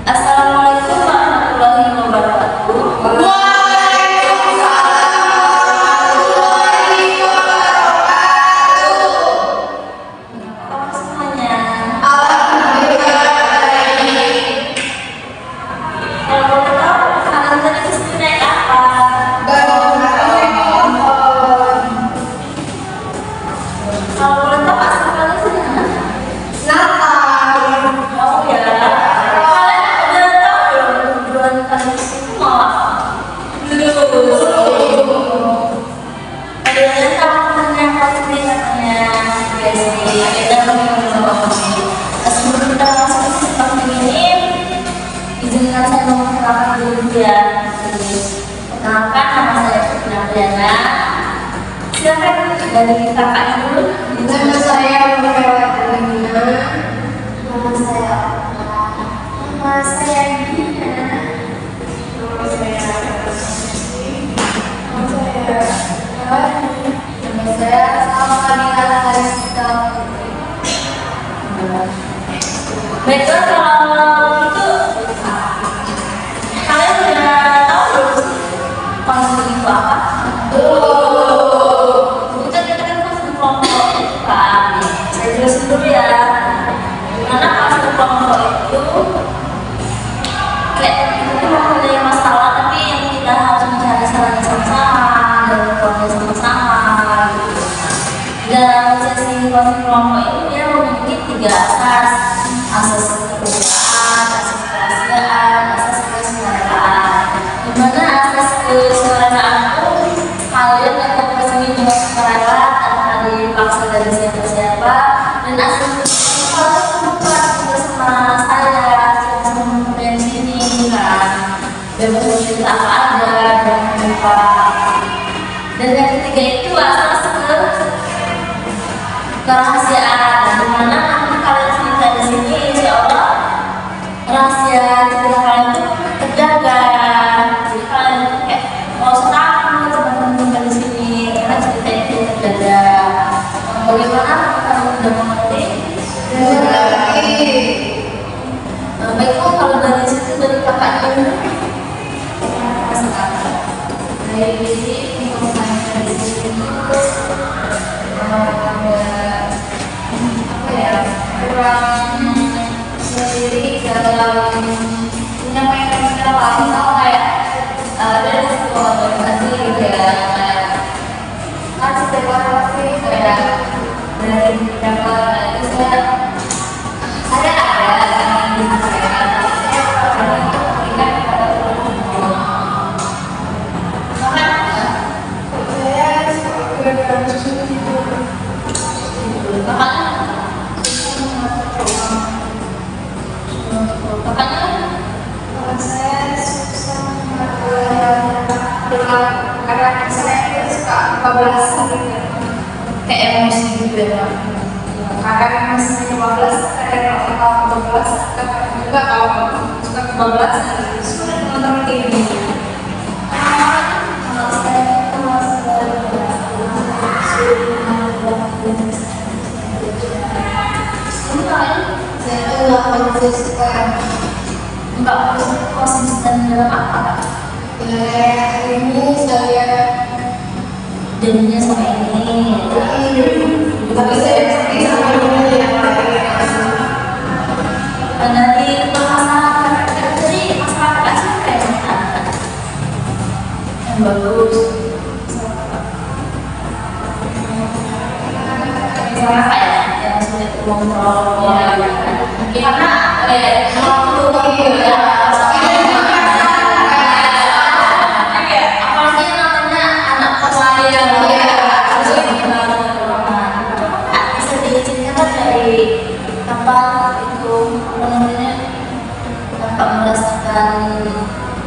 Assalamualaikum warahmatullahi wabarakatuh. Waalaikumsalam warahmatullahi wabarakatuh. Apa semuanya? Alhamdulillah baik. Kalau boleh tahu, kalian tadi kesini naik apa? Baru naik motor. Kalau boleh tahu, asal kalian sini mana? Natal. Oh ya, kalian udah tahu belum tujuan kalian kesini mau apa? Kalian tahu yang pasti katanya guys, kita mau sebelum kita masuk ke tempat ini, izinkan saya memperkenalkan diri ya. Perkenalkan, nama saya Fitriana. Silakan dari kakaknya dulu. Nama saya Nurmela Karina. Nama saya Gina. Nama saya Nama saya Salma Harisita. Baiklah, kalau itu kalian udah tahu belum sih konseling itu apa? Kita kan konseling kelompok itu kan. Saya jelasin dulu ya. Karena konseling kelompok itu kayak kita mempunyai masalah tapi yang kita harus mencari salahnya sama-sama dan keluarga sama-sama gitu. Dalam sesi konseling kelompok itu dia memiliki 3 asas: asas keterbukaan, asas kerahasiaan, asas kesuaraan. Dimana asas kesuaraan itu kalian datang ke sini dengan sukarela tanpa dipaksa dari siapa-siapa, dan asas keterbukaan terbuka juga sama saya sama yang sini kan, bebas cerita apa aja dan terbuka. Dan yang ketiga itu asas kerahasiaan, dimana nanti kalian cerita di sini, insya Allah rahasia cerita kalian itu terjaga. Jadi kalian itu kayak mau senang teman-teman di sini karena cerita itu terjaga. Bagaimana kalian sudah mengerti? Baiklah, kalau dari situ dari kakaknya dulu. Dari sini misalnya di sini ada kurang sendiri dalam menyampaikan secara langsung kayak dari sebuah organisasi gitu ya, kan setiap orang pasti kayak dari beberapa itu saya ada yang disampaikan, saya pernah berikan kepada teman-teman. Saya susah karena saya suka kebablasan gitu, kayak emosi gitu ya. Kadang masih 15, kadang kalau 12, kadang juga kalau suka kebablasan gitu. Sudah teman-teman kayak gini. Kalau saya Mbak konsisten dalam apa? ini saya Jadinya sama ini. tapi saya seperti sama ini yang lain. Dari masalah jadi masalah kasih kayak yang bagus. Misalnya kayak yang sulit mengontrol ya, karena kalau iya. Apalagi yang namanya anak kos yang harus bisa diizinkan kan dari tempat itu namanya tanpa merasakan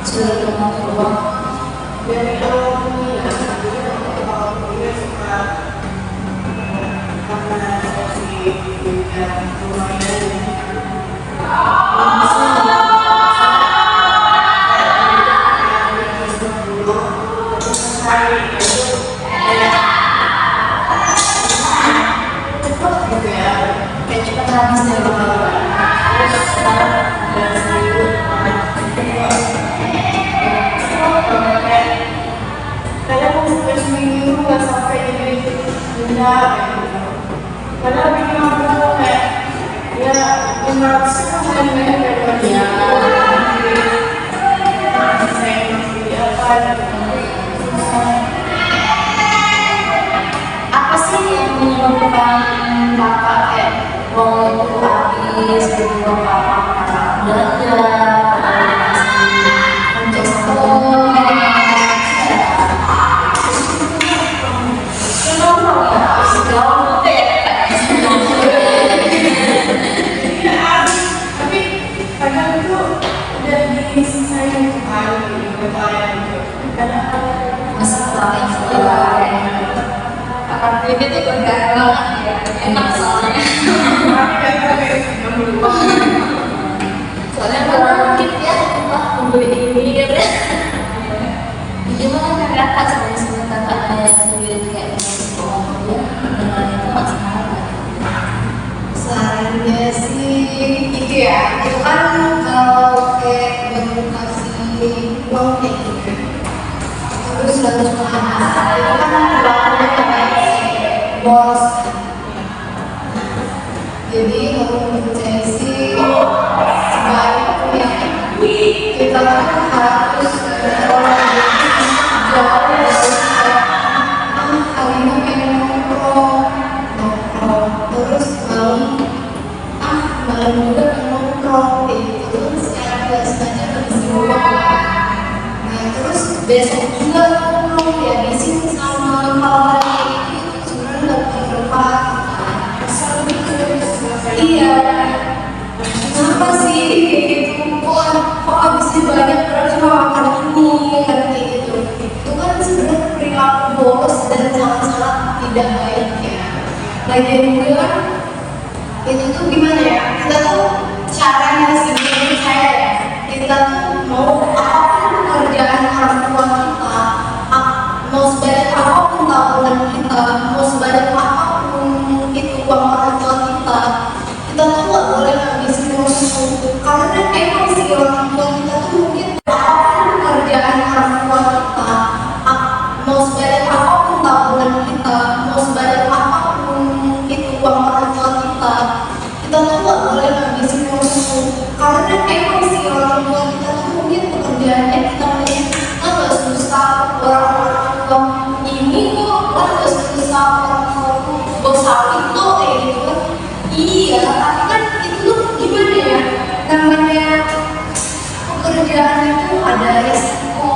sulit rumah keluar. Padahal bikin aku kayak ya 500 kan ya Apa sih yang menyebabkan kakak kayak uang itu habis gitu kakak belanja untuk sekolah tapi kadang itu udah disisain kembali karena masih pakai sekolah akan ini tuh enggak banget ya enak soalnya soalnya kalau mungkin ya wah membeli ini kan ya gimana kan kakak sama kakaknya yang sendiri kayak sekolah ya dengan itu masalah sarannya sih gitu ya itu kan kalau kayak baru kasih uang kayak gitu terus 100 mahal itu kan berlakunya kayak bos jadi kalau menurut saya sih sebaiknya kita harus orang jauh dari hari ini pengen nongkrong terus malam juga pengen nongkrong kayak gitu terus secara tidak sengaja habis uang nah terus besok juga nongkrong ya biasanya sama hal-hal kayak gitu sebenarnya nggak bermanfaat iya kenapa sih kayak gitu kok habisnya banyak terus cuma makan ini kan kayak gitu itu kan sebenarnya perilaku boros dan sangat-sangat tidak baik ya lagian juga itu tuh gimana ya kita tuh caranya sih menurut saya ya kita tuh mau apapun pekerjaan orang tua kita mau sebanyak apapun tabungan kita mau sebanyak apapun itu uang orang tua kita tuh gak boleh ngabisin uang itu karena emang sih orang tua kita tuh mungkin apapun pekerjaan orang tua kita mau sebanyak apapun tabungan kita mau sebanyak apapun itu uang orang tua kita tuh gak boleh ngabisin uang itu karena emang sih orang tua kita tuh mungkin pekerjaannya kita melihat gak susah orang-orang tua ini kok gak susah orang tua tuh bos sawit tuh kayak gitu kan iya tapi kan itu tuh gimana ya namanya pekerjaan itu ada resiko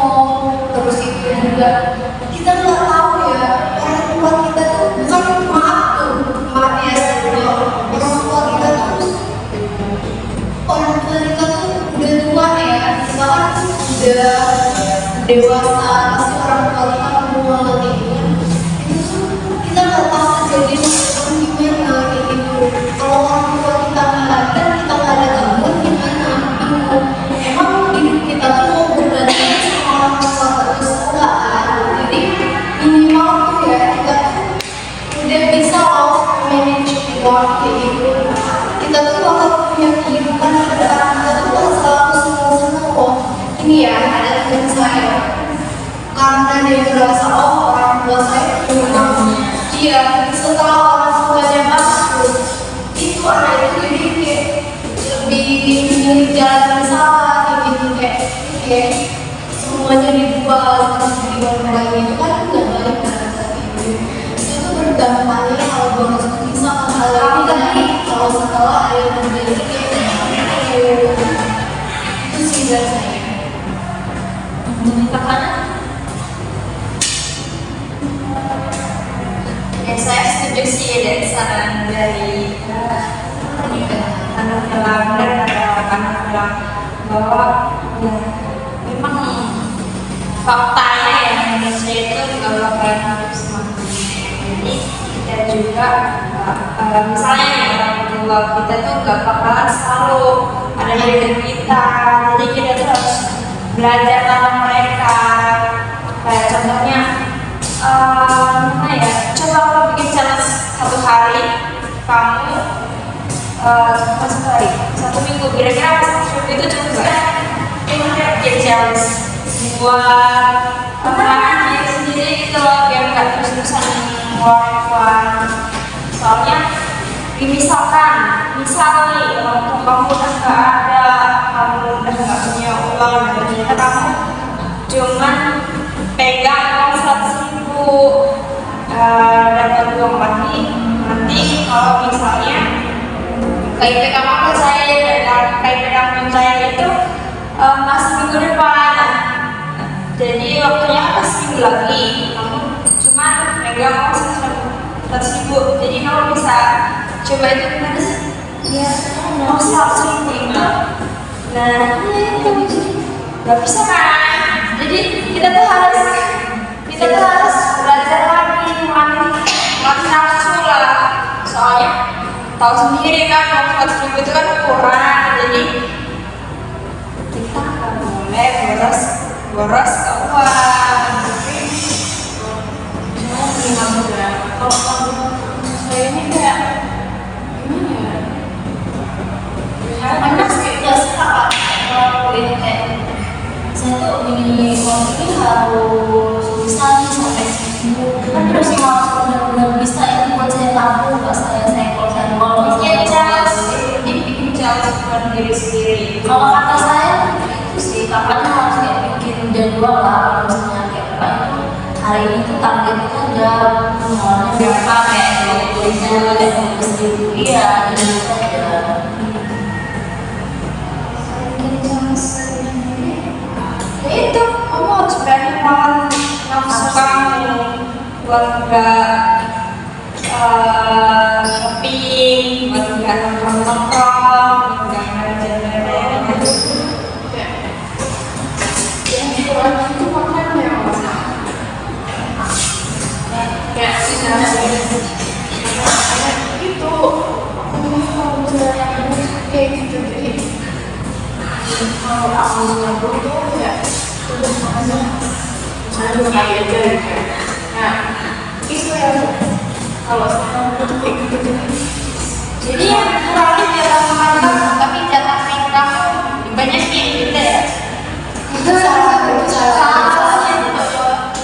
terus itu juga kita nggak tahu ya orang tua kita tuh bukan maaf ya sebelum orang tua kita tuh udah tua ya kita kan udah dewasa pasti orang tua kita semua kayak gitu kan itu tuh kita nggak tahu kejadian gimana kayak gitu kalau orang tua kita nggak ada kita nggak ada gangguan gimana emang hidup kita tuh mau bergantung sama orang tua terus enggak kan jadi minimal tuh ya kita tuh udah bisa loh manage uang kayak gitu kita tuh bakal punya kehidupan ke depan kita tuh bakal selalu senang-senang kok ini ya ada teman saya karena dia merasa oh orang tua saya punya iya setelah orang tuanya bagus itu anak itu jadi kayak lebih milih jalan yang salah kayak gitu kayak semuanya dibuat terus dibuat itu kan nggak baik kan itu tuh berdampaknya kalau boros tuh bisa hal lain tapi kalau setelah ada yang terjadi kayak gitu bahwa ya memang faktanya ya Indonesia itu nggak bakalan habis mati. Jadi kita juga misalnya nih orang tua kita tuh nggak bakalan selalu ada di dekat kita. Jadi kita tuh harus belajar tentang mereka. Kayak contohnya gimana ya? Coba kalau bikin challenge satu hari kamu satu hari, satu minggu kira-kira itu cukup nggak? Bikin challenge buat diri sendiri gitu loh, biar nggak terus-terusan ngeluarin. Soalnya misalkan misal nih waktu kamu udah nggak ada, kamu udah nggak punya uang dan ternyata kamu cuman pegang uang 100.000, dapat uang lagi. Nanti kalau misalnya KIP kamu saya dan KIP kamu saya itu masih minggu depan, jadi waktunya pas minggu lagi kamu cuma pegang uang 100.000. Jadi kamu bisa coba itu gimana sih? Ya, mau 100.000 itu. Nah, nggak bisa kan? Jadi kita tuh harus belajar lagi mati nafsu lah. Soalnya tahu sendiri kan uang 100.000 itu kan kurang. Jadi kita nggak boleh boros keuangan. Kalau saya ini kayak gimana ya? Karena saya suka kalau ini kayak saya tuh ingin uang ini harus bisa nih sampai segitu. Kan terus harus benar-benar bisa itu buat saya tabung, buat saya kalau saya mau Bikin challenge buat diri sendiri. Kalau kata saya itu sih kakaknya harus kayak bikin jadwal lah. Kalau misalnya kayak kakak itu hari ini tuh targetnya udah pengeluarannya berapa, kayak 20.000, iya gitu saja. Ya itu, kamu harus berani melawan nafsu kamu buat nggak shopping, buat nggak nongkrong, buat nggak jalan-jalan. Itu makannya kayak itu kayak gitu. Jadi kalau aku ngabur tuh ya udah aja saya juga kali aja gitu. Nah itu yang kalau saya tuh kayak gitu. Jadi yang kurangnya jatah makan tapi jatah main kamu dibanyakin gitu ya. Itu salahnya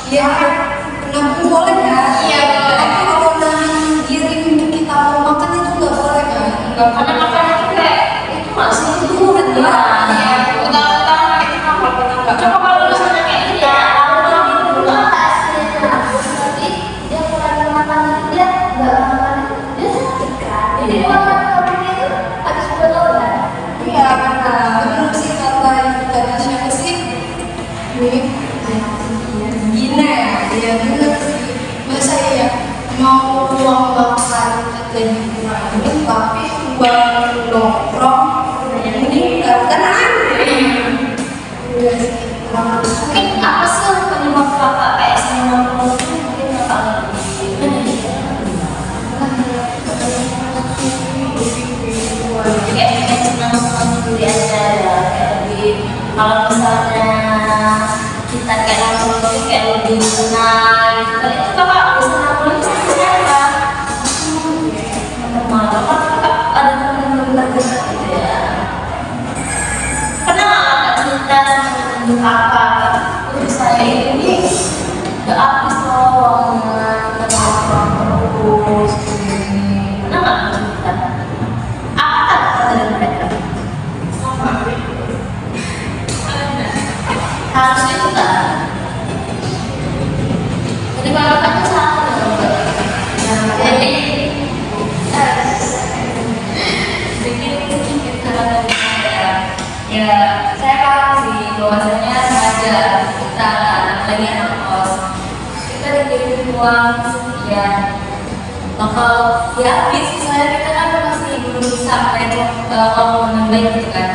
ya nabung boleh ya. Iya. Tapi kalau nahan diri untuk kita mau makan itu nggak boleh kan? Nggak, karena makan itu kayak itu masih turun ya. Utang-utang itu kan kalau nggak. Coba kalau misalnya kayak ini ya, kalau itu dulu hasilnya nanti dia mulai makan dia nggak makan dia sakit kan. Jadi makan itu habis betul-betul. Iya benar. Benar sih kata siapa sih? Nih. Gina ya bener sih. Masa ya mau uang bangsa kita dikurangin tapi uang nongkrong meningkat kan aneh. Udah sih Mungkin apa sih yang penyebab kakak kayak sama nongkrong itu mungkin kakak kayak pengen senang-senang sendiri aja ya, kayak lebih kalau misalnya kita kayak nongkrong itu kayak lebih senang gitu. Itu kakak bisa nongkrong itu siapa? Teman kakak ada teman-teman terdekat gitu ya. Pernah nggak kakak cerita sama temen kakak? Terus saya ini nggak habis loh uangnya, kita nongkrong terus begini. Pernah nggak cerita? Apa kata dari mereka? Harusnya itu kan. Jadi kalau kakak salah dong. Jadi bikin sedikit kalau ya saya paham sih bahwasanya sengaja kita lagi anak kos kita dikirim uang sekian, maka ya habis misalnya kita kan masih belum bisa ngomong dengan baik gitu kan.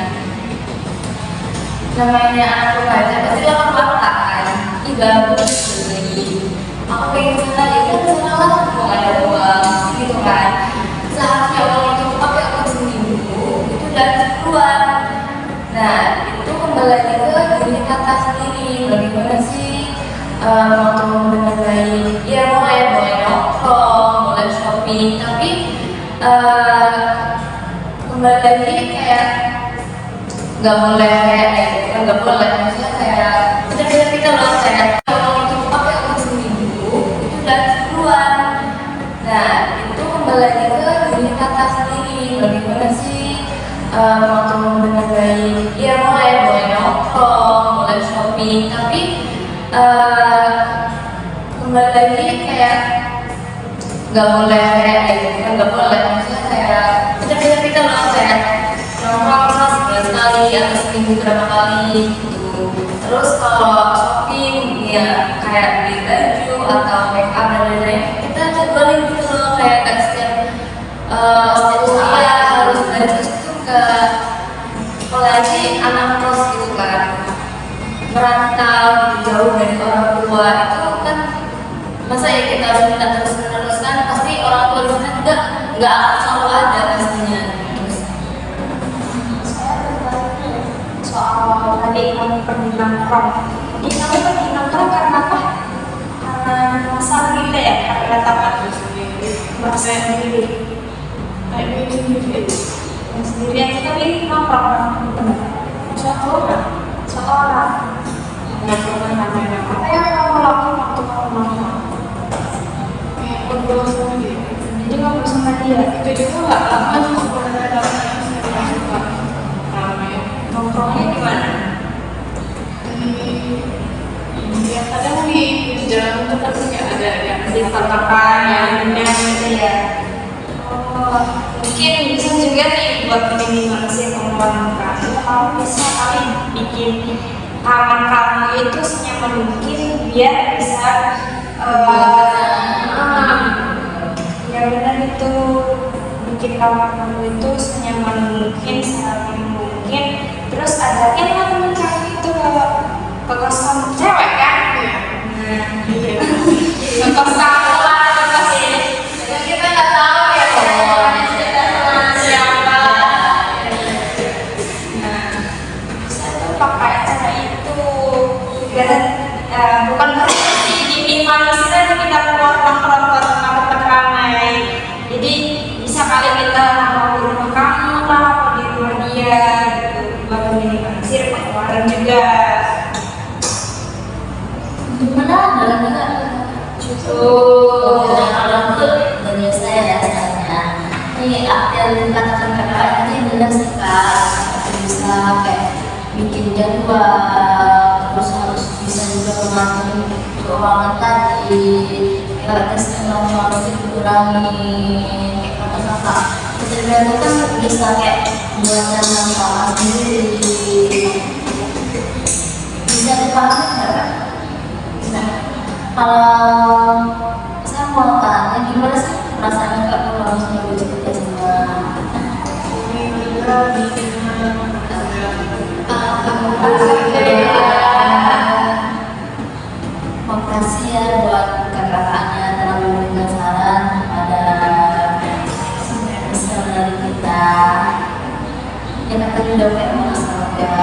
namanya anak remaja pasti dia akan fakta kan. Ih bagus beli. Aku pengen sana ya kan sana lah mau ada uang gitu kan. Seharusnya uang itu tapi aku seminggu itu udah keluar. Nah itu kembali lagi ke diri kata sendiri. Bagaimana sih waktu menilai? Ya boleh nongkrong, boleh shopping, tapi kembali lagi kayak nggak boleh nggak boleh maksudnya kayak kita loh kayak kalau itu pakai aku seminggu itu udah keluar. Nah itu kembali lagi ke diri kata sendiri. Bagaimana sih waktu menilai? Ya boleh nongkrong, boleh shopping, tapi kembali lagi kayak nggak boleh maksudnya kayak kita loh kayak nongkrong sekali atau seminggu berapa kali gitu. Terus kalau shopping ya kayak beli baju atau make up dan lain-lain kita jadwalin gitu loh kayak setiap usia harus baju itu ke, apalagi anak kos gitu kan, merantau gitu, jauh dari orang tua itu kan masa ya kita harus minta terus kan, pasti orang tua di sana juga nggak akan selalu ada pastinya. Soal tadi kamu pergi nongkrong, jadi kamu pergi nongkrong karena apa? Karena masalah kita ya, karena tamat merasa sendiri, kayak sendiri yang kita pilih nongkrong seorang apa yang kamu lakukan waktu kamu nongkrong? Ngobrol sama dia, Jadi ngobrol sama dia, itu juga nggak lama ngobrol ada nongkrongnya di mana? Ya kadang di jalan itu kan kayak ada di tempat yang gitu ya. Oh, mungkin bisa juga nih buat minimalisir pengeluaran kamu. Kamu bisa kali bikin taman kamu itu senyaman mungkin biar bisa ya benar itu, bikin kamar kamu itu senyaman mungkin, serapi mungkin. Terus ajakin lah temen kamu itu ke kos kamu, cewek kan? Ke kos kamu lah, pasti. kita nggak tahu ya Siapa? Nah, bisa tuh pakai cara itu. Dan bukan berarti diminimalisir kita keluar nongkrong ke tempat ramai. Jadi bisa kali kita nongkrong di rumah kamu lah, atau di rumah dia, gitu. Buat meminimalisir pengeluaran juga. Gimana dalam juga Tuh. orang tuh dari saya ya saya ini yang dikatakan kakak ini benar sih kak, bisa kayak bikin jadwal, terus harus bisa juga mengatur keuangan tadi, kayak tes kemampuan harus dikurangi kayak kata kakak. Kecerdasan itu kan bisa kayak buatan yang salah sendiri, bisa dipahami nggak kak? Nah, kalau saya mau tanya gimana sih perasaan kak kalau harus nyebut cerita sama makasih ya buat kakak-kakaknya telah memberikan saran kepada listener dari kita. Ya kan tadi udah kayak maksudnya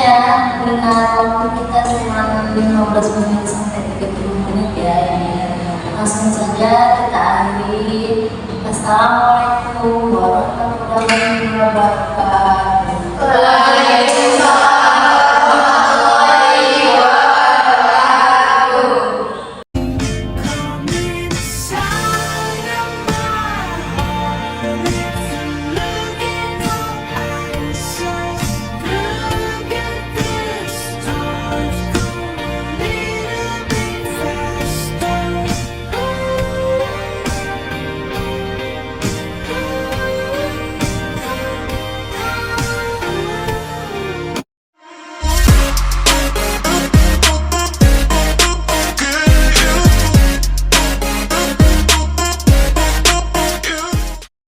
ya, dengan waktu kita cuma 15 menit sampai 30 menit ya, langsung saja kita akhiri. Assalamualaikum warahmatullahi wabarakatuh.